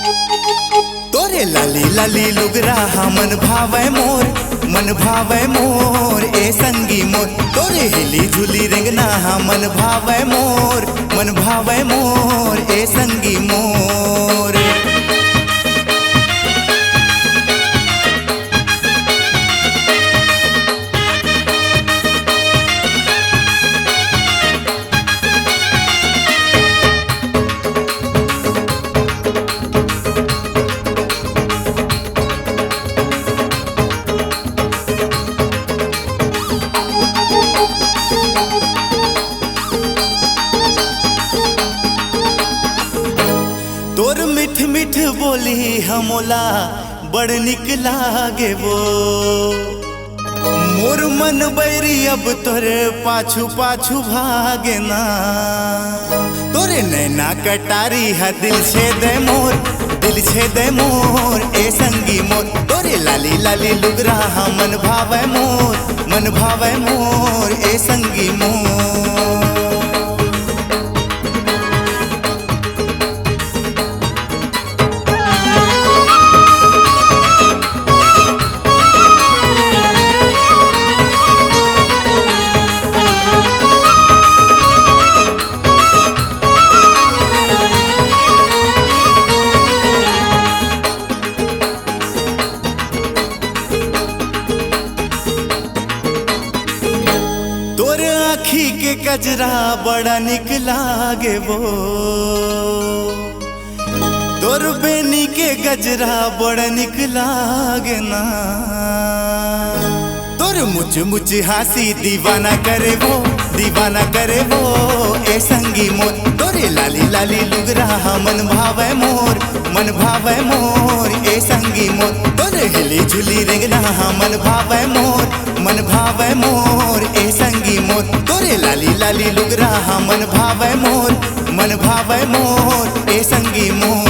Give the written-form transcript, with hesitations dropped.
तोरे लाली लाली लुगरा मन भावे मोर, मन भावे मोर ए संगी मोर। तोरे हिली झूली रेंगना मन भावे मोर, मन भावे मोर ए संगी मोर। तोर मिठ मिठ बोली हमोला बड़ निक लागे वो। मोर मन बैरी अब तोरे पाछू पाछू भागे ना। तोरे नैना कटारी है दिल छे दे मोर, दिल छे दे मोर ए संगी मोर। तोरे लाली लाली लुगरा मन भावे मोर, मन भावे मोर ए संगी मोर। तोर आँखी के कजरा बड़ा निक लागे वो। तोर बेनी के गजरा बड़ा निक लागे ना। तोर मुझ मुझ हासी दीवाना करे वो, दीवाना करे वो ए संगी मोर। तोरे लाली लाली लुगरा मन भावे मोर, मन भावे मोर ए संगी मोर। तोरे हिली झुली रेंगना मन भावे मोर, मन भावे मोर ए संगी मोर। तोरे लाली लाली लुगरा मन भावे मोर, मन भावे मोर ए संगी मोर।